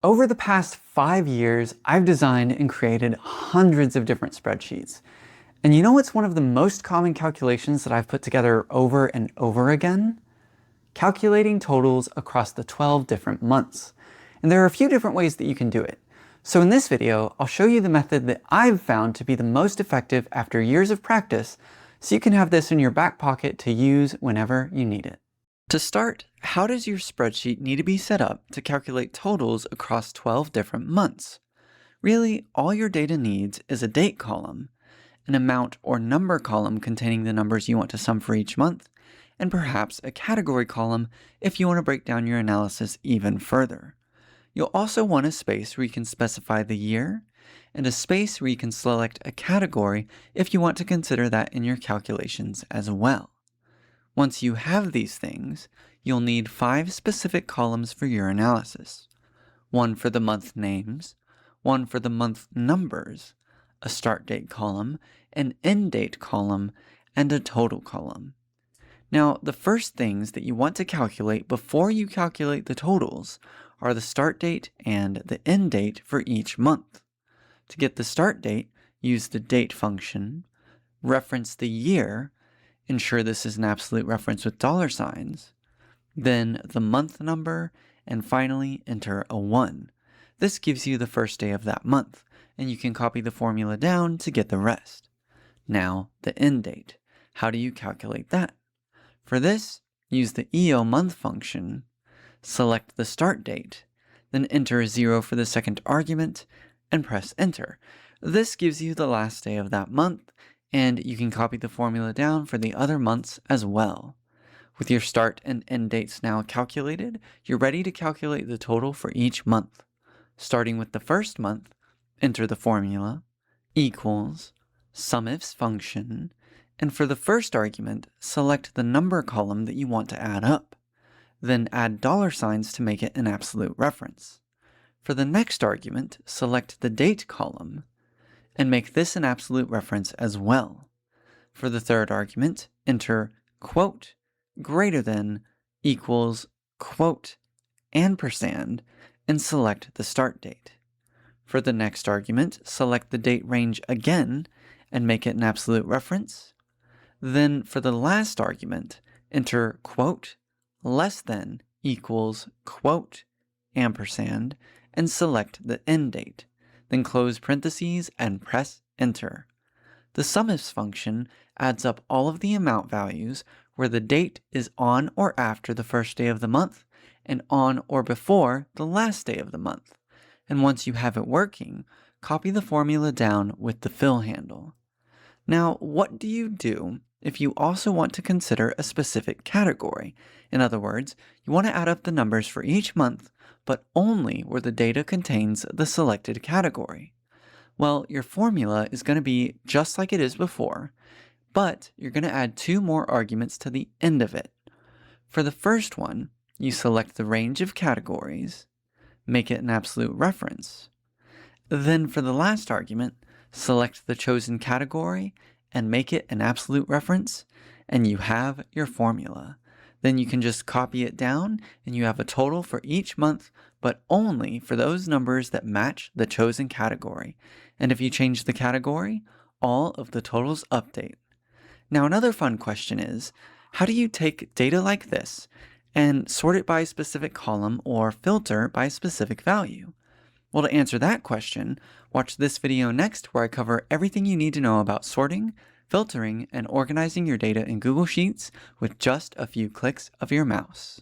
Over the past 5 years, I've designed and created hundreds of different spreadsheets. And you know what's one of the most common calculations that I've put together over and over again? Calculating totals across the 12 different months. And there are a few different ways that you can do it. So in this video, I'll show you the method that I've found to be the most effective after years of practice, so you can have this in your back pocket to use whenever you need it. To start, how does your spreadsheet need to be set up to calculate totals across 12 different months? Really, all your data needs is a date column, an amount or number column containing the numbers you want to sum for each month, and perhaps a category column if you want to break down your analysis even further. You'll also want a space where you can specify the year, and a space where you can select a category if you want to consider that in your calculations as well. Once you have these things, you'll need 5 specific columns for your analysis. One for the month names, one for the month numbers, a start date column, an end date column, and a total column. Now, the first things that you want to calculate before you calculate the totals are the start date and the end date for each month. To get the start date, use the date function, reference the year, ensure this is an absolute reference with $signs, then the month number, and finally enter a 1. This gives you the first day of that month, and you can copy the formula down to get the rest. Now, the end date. How do you calculate that? For this, use the EOMonth function, select the start date, then enter a 0 for the second argument, and press enter. This gives you the last day of that month, and you can copy the formula down for the other months as well. With your start and end dates now calculated, you're ready to calculate the total for each month. Starting with the first month, enter the formula, equals, SUMIFS function, and for the first argument, select the number column that you want to add up. Then add $signs to make it an absolute reference. For the next argument, select the date column, and make this an absolute reference as well. For the third argument, enter quote, greater than, equals, quote, ampersand, and select the start date. For the next argument, select the date range again, and make it an absolute reference. Then for the last argument, enter quote, less than, equals, quote, ampersand, and select the end date. Then close parentheses and press enter. The SUMIFS function adds up all of the amount values where the date is on or after the first day of the month and on or before the last day of the month. And once you have it working, copy the formula down with the fill handle. Now, what do you do if you also want to consider a specific category? In other words, you want to add up the numbers for each month, but only where the data contains the selected category. Well, your formula is going to be just like it is before, but you're going to add 2 more arguments to the end of it. For the first one, you select the range of categories, make it an absolute reference. Then for the last argument, select the chosen category and make it an absolute reference, and you have your formula. Then you can just copy it down and you have a total for each month, but only for those numbers that match the chosen category. And if you change the category, all of the totals update. Now another fun question is, how do you take data like this and sort it by a specific column or filter by a specific value? Well, to answer that question, watch this video next where I cover everything you need to know about sorting, filtering, and organizing your data in Google Sheets with just a few clicks of your mouse.